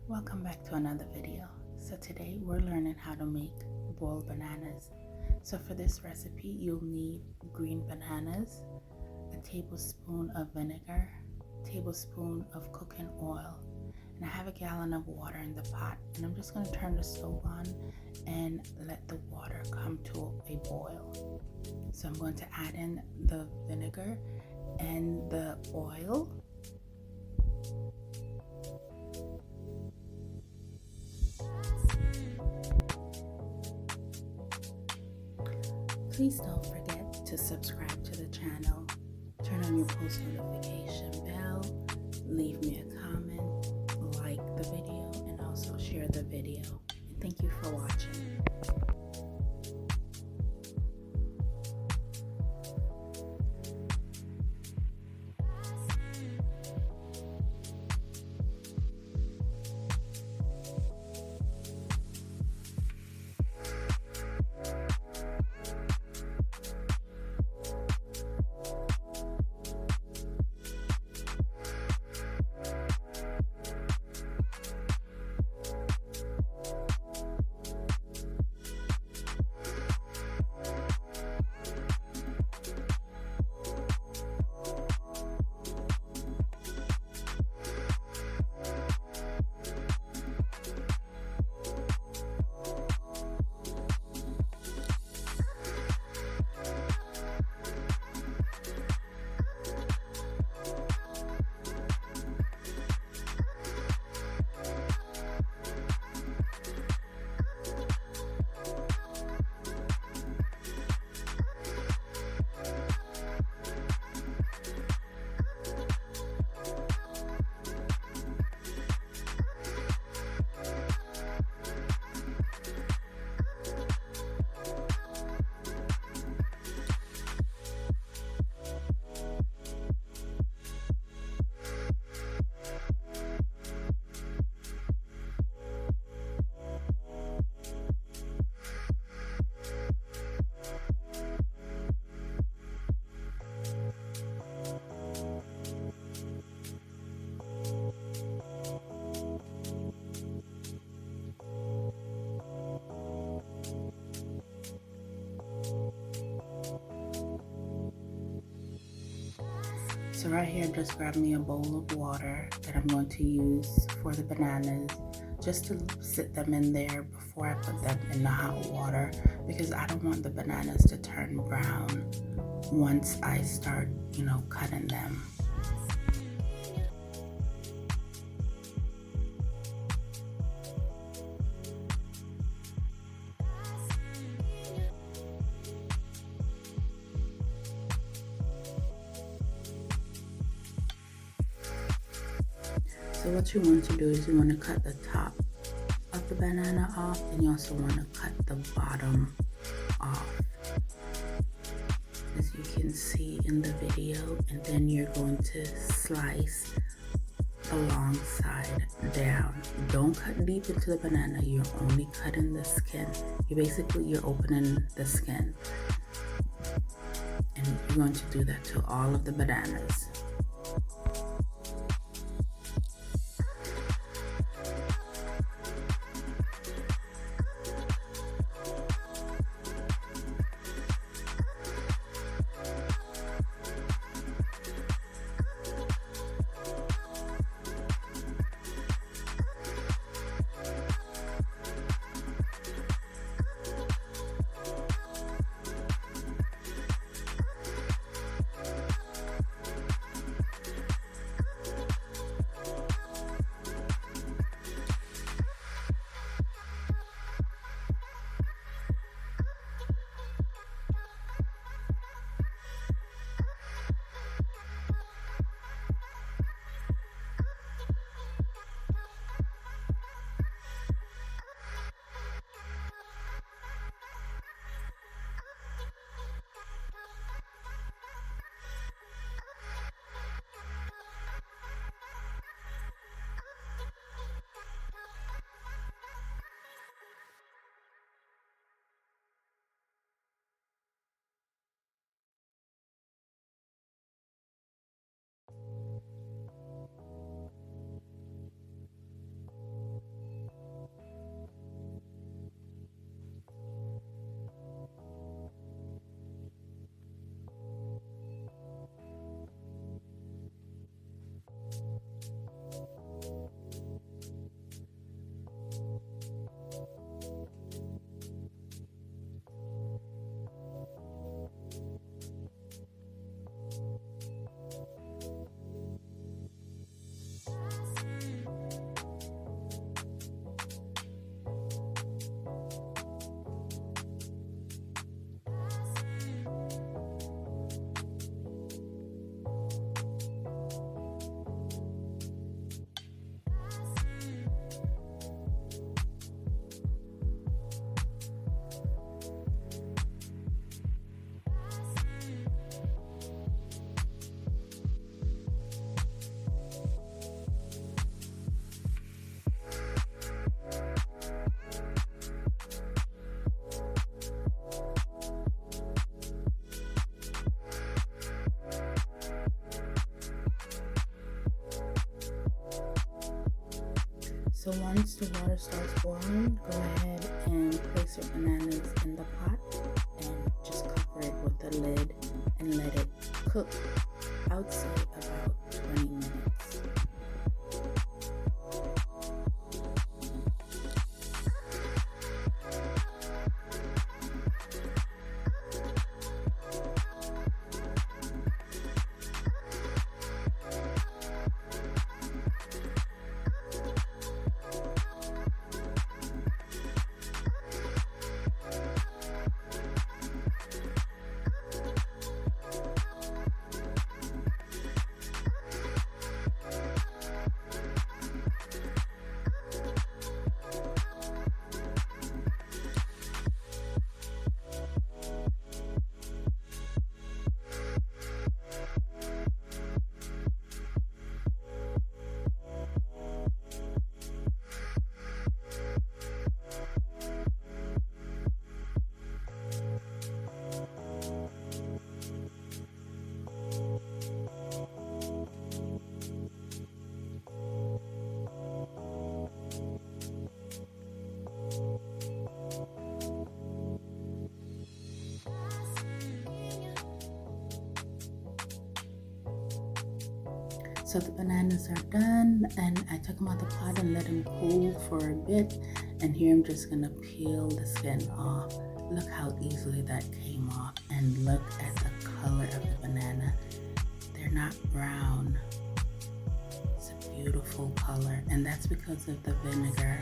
Welcome back to another video. So today we're learning how to make boiled bananas. So for this recipe you'll need green bananas, a tablespoon of vinegar, a tablespoon of cooking oil, and I have a gallon of water in the pot, and I'm just going to turn the stove on and let the water come to a boil. So I'm going to add in the vinegar and the oil. Please don't forget to subscribe to the channel, turn on your post notification bell, leave me a comment, like the video, and also share the video. And thank you for watching. So right here, just grab me a bowl of water that I'm going to use for the bananas, just to sit them in there before I put them in the hot water, because I don't want the bananas to turn brown once I start, cutting them. So what you want to do is you want to cut the top of the banana off, and you also want to cut the bottom off, as you can see in the video, and then you're going to slice the long side down. Don't cut deep into the banana, you're only cutting the skin. You're opening the skin, and you're going to do that to all of the bananas. So once the water starts boiling, go ahead and place your bananas in the pot and just cover it with the lid and let it cook. I would say about 20 minutes. So the bananas are done, and I took them out the pot and let them cool for a bit. And here I'm just gonna peel the skin off. Look how easily that came off, and look at the color of the banana. They're not brown. It's a beautiful color, and that's because of the vinegar